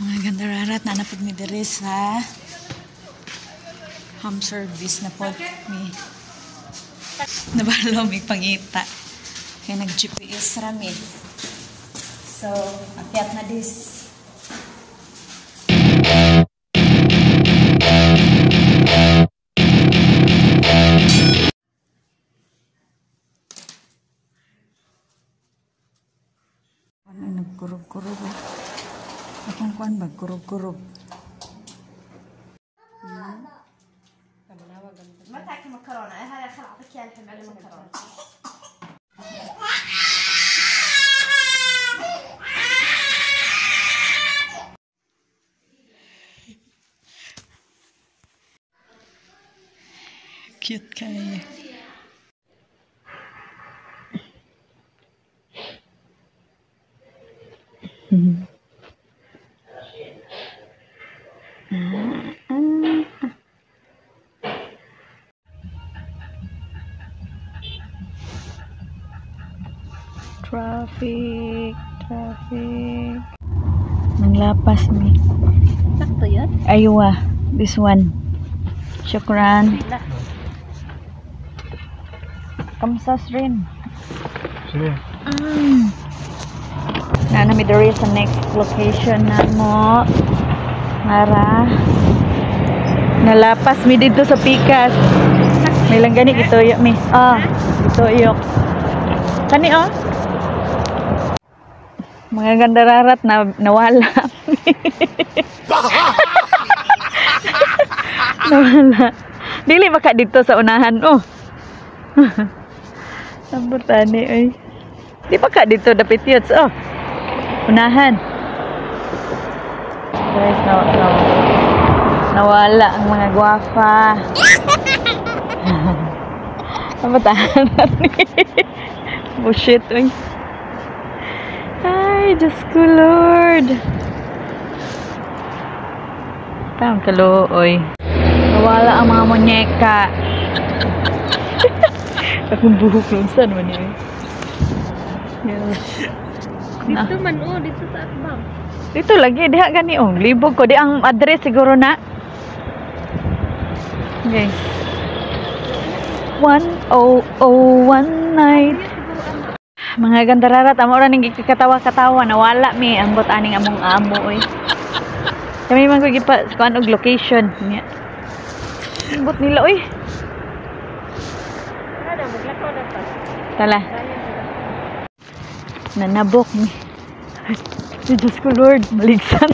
Mga gandararat na napag mi diri sa home service na po mi. Nabalo mi pangita. Kaya nag-GPS rami. So, akyat na dis. Ano nagkurog-kurog eh. Akong kuan ba kurog-kurog. ما تاكل مكرونه هذا خل اعطيك اياها الحين على مكرونه Cute kaya. Traffic. Manglapas mi. sakto yun Aywa, this one. Syukran. Kamsas rin. Sige. Na mi diri sa next location na mo. Mara. Nalapas mi dito sa Pikas. May lang gani gitoyo mi. Gitoyo. Kani mga gandararat na nawala. Nawala. Dili baka dito sa unahan Sambutani ay. Di baka dito dapit yun unahan. Guys, nawala ang mga gwafa. Sambutahan bullshit ay. Ay, Diyos ko Lord. Tawang kaluoy. Nawala ang mga monyeka. Akong buhok lang saan man yun. Yes. dito man dito sa atbang Dito lagi, diha gani libog ko. Di ang address siguro na. Guys. 10019. Mga gandararat, amo ra ning katawa-katawa nawala mi ambot aning among amo oy. Kami man ko gipa kuan og location niya. Ambot nila oy. ada maglakaw na pa Tala. Nanabok mi. Diyos ko Lord, maligsan.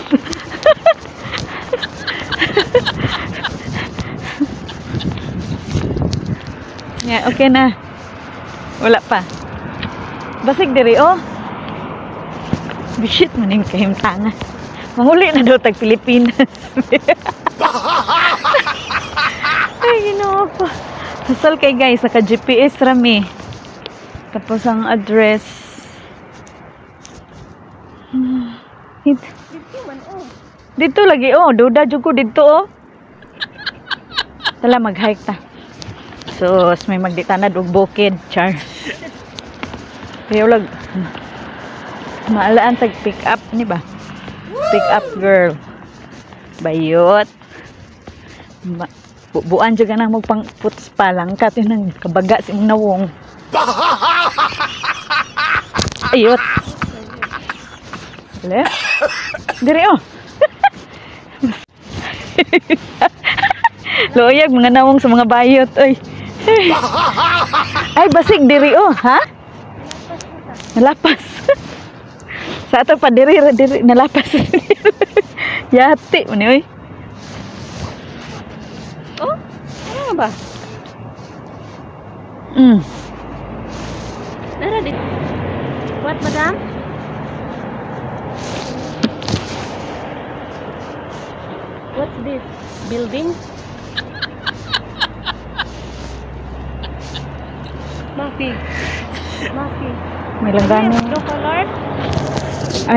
Yeah, okay na. Wala pa. Basig diri Bishit man yung kahimtangan. Manguli na daw tag Pilipinas. Ay, ginoo ko. Hasal kay guys, naka GPS rami. Tapos ang address. dito man Dito lagi duda jud ko dito Tala mag-hike ta. So, may magditanad og bukid, char. Kaya ulag maalaan tag pick up ni ba? Pick up girl. Bayot. Buan jud ganang magpangputs pa lang kat nang kabaga si nawong. Ayot. Le. Diri Loyag mga nawong sa mga bayot oy. Ay basig diri ha? Nalapas. Sa ato pa diri nalapas. Yati man oy. ano ba nara dito what madam what's this building Mafi May langgana. no color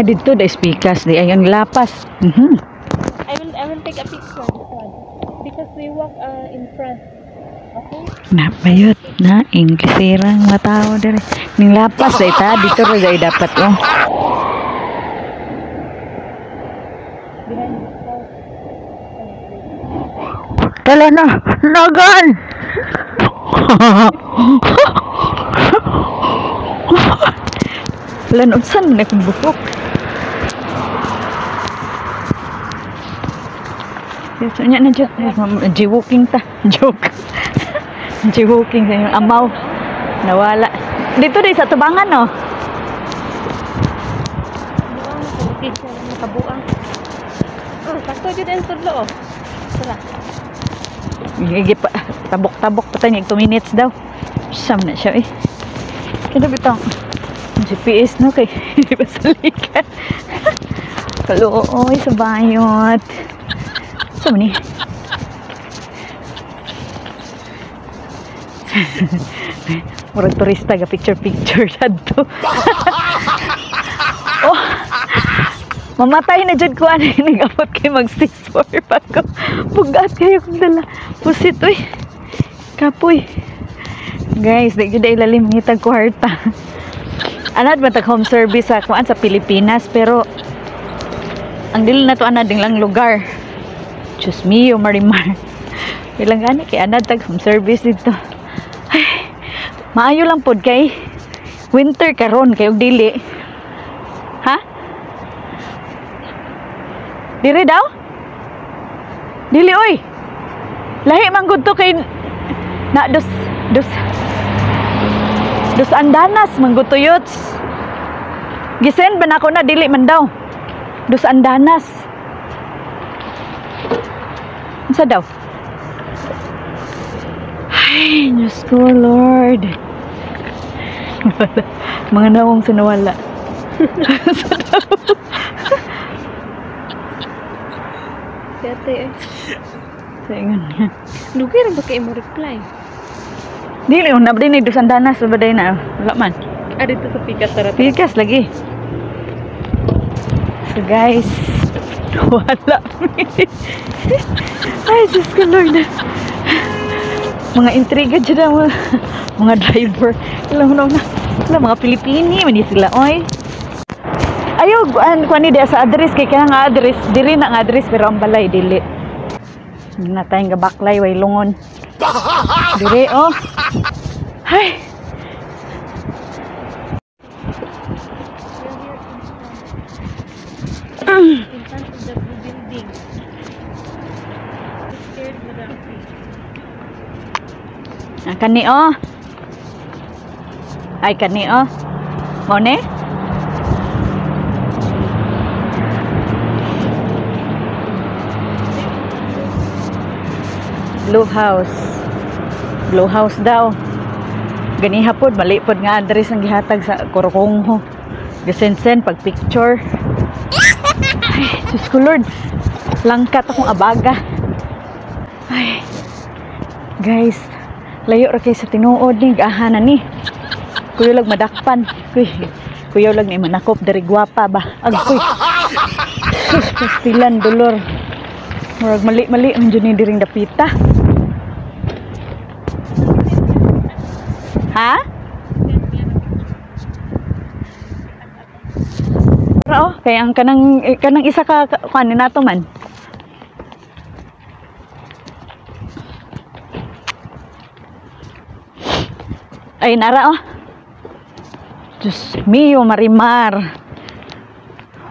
Dito da Pikas di ayon lapas. I will take a picture because we walk in front okay Napayot na Inglesirang matao diri. Ning lapas dai ta dito ra dapat Behind this house. Tala na! Nagan! Wala na, saan na kong bukok? So, niya na dyan. G-walking ta. Joke. G-walking sa yung amaw. Nawala. Dito din sa tubangan, no? Nakabuang. Sakto dyan ang tudlo, oh. Sala. Tabok-tabok pa tayo. 2 minutes daw. Sam na siya, eh. Kaya bitang GPS, no? Kay hindi ba salikan? Kalooy sa bayot. Saan ni? Murag turista ga picture sadto. Oh. Mamatay na jud ko ani nag-abot kay mag 6'4" pa ko. Bugat kayo kung dala. Pusit oy. Kapoy. Guys, di gyud ilalim ngitag kwarta. Anad man tag home service sa kuan sa Pilipinas pero ang dili na to anad ding lang lugar. Diyos mio, Marimar. Ilang gani kay anad tag home service dito. Ay, maayo lang pod kay winter karon kay og dili. Ha? Dire daw? Dili oy. Lahi man gud to kay na dos andanas man gud to yots. Gisen ba nako na dili man daw. Dos andanas. Unsa daw? Ay, Diyos ko, Lord. Mga nawong sa nawala. Dati eh. Saingan nga. Lugar ba kayo mo reply? Dili, na ba din dos andanas, ba din na? Wala man. Dito sa pikas tara. Pikas lagi. So guys, wala. Ay, Diyos ko, Lord. Mga intriga dyan mga driver. Alam mo na. Mga Pilipini, mani sila, oy. Ayaw, kuan ni sa address, kay kaya nga address, dili na nga address, pero ang balay, dili. Hindi na tayong gabaklay, way lungon. Dili, oh. Ay. In front of the blue building. Scared madam. Kani, oh. Ay, kani, oh. Mone? Blue house. Blue house daw. Ganiha pod, mali pod nga address ang gihatag sa Korokongho. Gasensen pag picture. Ay, Diyos ko, Lord. Langkat akong abaga. Ay. Guys, layo ra kay sa tinuod ni gahanan ni. Kuya lag madakpan. Kuya lag ni manakop dari gwapa ba. Agkoy. Sus, pastilan dolor. Murag mali-mali ang dyan ni diring dapita. Ha? Oh, kaya ang kanang isa ka kanin nato man. Ay nara oh. Diyos mio, Marimar.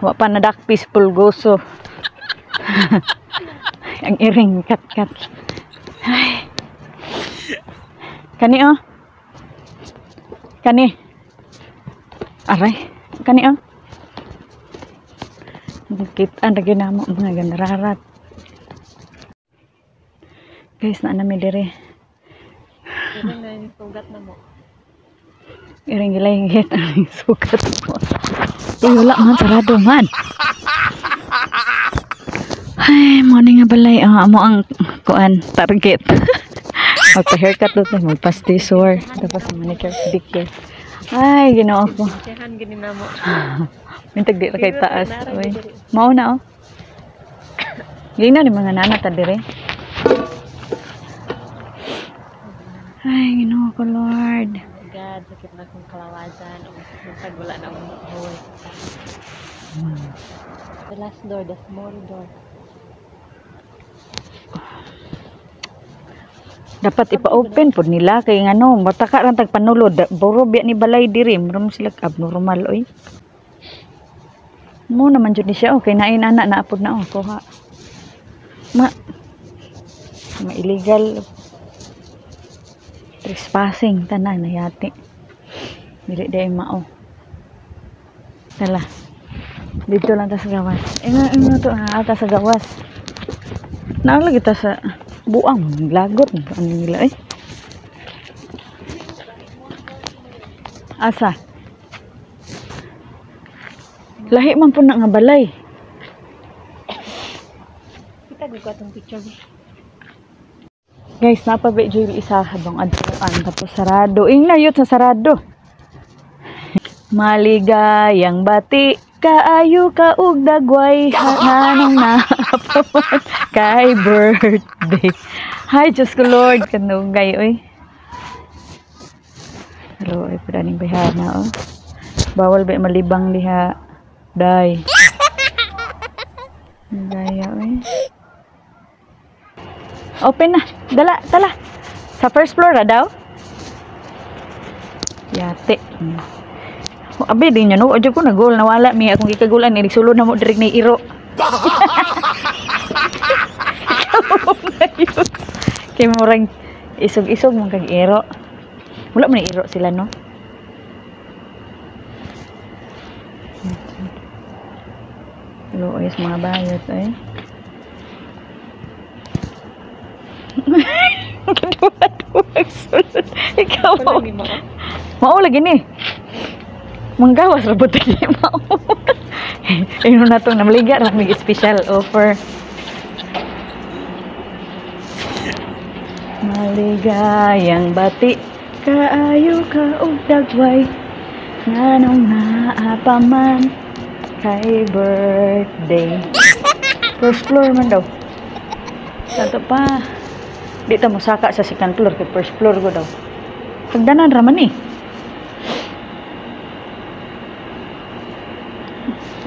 Wa pa nadakpis pulgoso. Ang iring kat-kat. Ay. Kani oh. Kani. Aray. Kani oh. Kita lagi namo mga ganararat. Guys, na nami dire. Iring na yung sugat na mo. Iring gilay-hingit ang sugat mo. Uy, wala man, sarado man. Ay, morning nga balay. Amo ang kuan, target. Magpa-haircut doon tayo, magpa-stisor. Tapos manicure, pedicure. Ay, ginawa ko. Kahan gini na mo. Mintag di na kay taas. Uy, mauna oh. Gina ni mga nanata dire. Ay, ginawa ko, Lord. God, sakit na kong kalawasan. Pag wala na akong buhay. The last door, the small door. Dapat ipa-open po nila kay ngano mataka lang tag panulod buro biya ni balay diri maram sila abnormal oy. Mo naman jud ni siya okay nain anak na apod na kuha. Ma illegal trespassing tanan nayati. Dili day mao. Tala. Dito lang ta sa gawas. Ino to ata sa gawas. Naan lagi ta sa buang lagot ano nila eh. Asa? Lahi man po na nga balay. Kita gugad tong picture. Guys, napabi jud isa habang adtuan tapos sarado. Inglayot sa sarado. Maligayang bati kaayo ka og dagway nanong na kay birthday. Hi, Diyos ko Lord, kanugay oy. Hello, ay padaning bayhana oh. Bawal ba malibang diha. Day. Gaya oy. Open na. Dala, tala. Sa first floor ra daw. Yate. Abi din nyo, no? Adyo ko na goal, nawala mi akong gikagulan, nilisulod na mo direk na iro. Kaya mo rin isog-isog mong kag iro. Wala mo na iro sila, no? Hello, ayos mga bayot, eh. Ikaw mau lagi nih. Menggawas rebut lagi mau. Ini na tong namaliga ra mig special offer. Maligayang bati kaayo ka og dagway nganong naapaman kay birthday. First floor man daw. Santo pa. Di ta mo saka sa second floor kay first floor ko daw. Pagdanan ra man ni.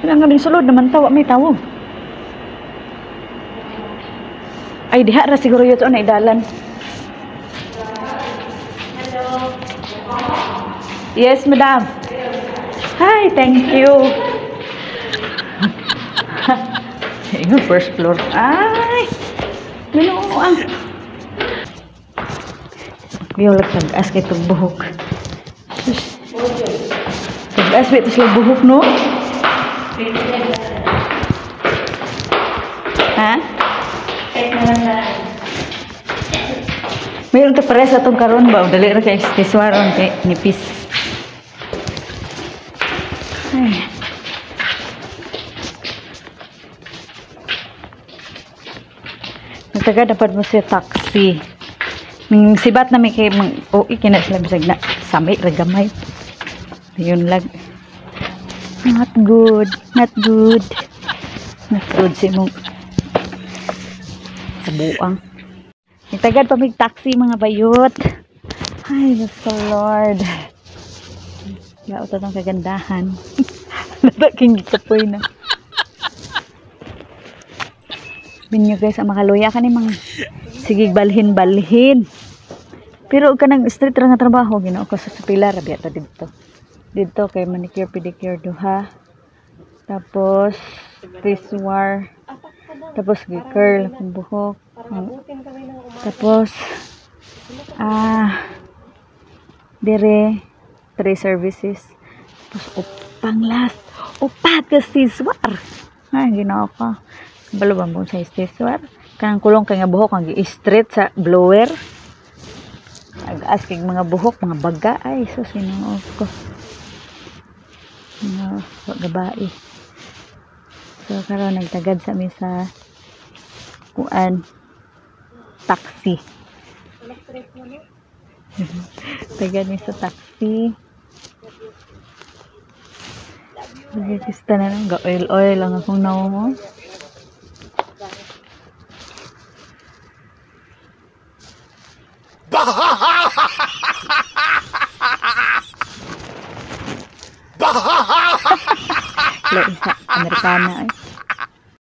Kailangan din sulod naman tawa may tawo. Ay diha ra siguro yun na idalan. Hello. Yes, madam. Hi, thank you. Ingo first floor. Ay. Minuang. Biolog tagas kay tug buhok. Tagas bit sila buhok no? Ha? Mayroon ta pares atong karon ba dali ra kay istiswaron kay nipis. Ay. Nagtaga dapat mo siya taxi. Sibat na may kay ikina sila bisag na sami ra gamay. Yun lag. Not good. Not good. Not good si mong kabuang. Itagad pa may taxi mga bayot. Ay, Diyos ko Lord. Yaot atong kagandahan. Nataking gikapoy na. Binyo guys, ang makaluya ka ni mga sigig balhin-balhin. Pero ka ng street ra nga trabaho, ginoo ko sa pilar, biya to dito. Dito kay manicure pedicure duha. Tapos twiswar. Tapos gi-curl ang buhok. Tapos dire 3 services. Tapos pang last upat ka twiswar. Ay ginoo ko. Balo ba mo sa twiswar? Kanang kulong kay nga buhok ang gi-straight sa blower. Ag-as kay mga buhok, mga baga ay so sinuo ko. No, gabai. So karon nagtagad sa mi sa kuan taxi. Tagad mi sa taxi. Kista na lang ga-oil lang akong nawo. Lain sa Amerikana ay.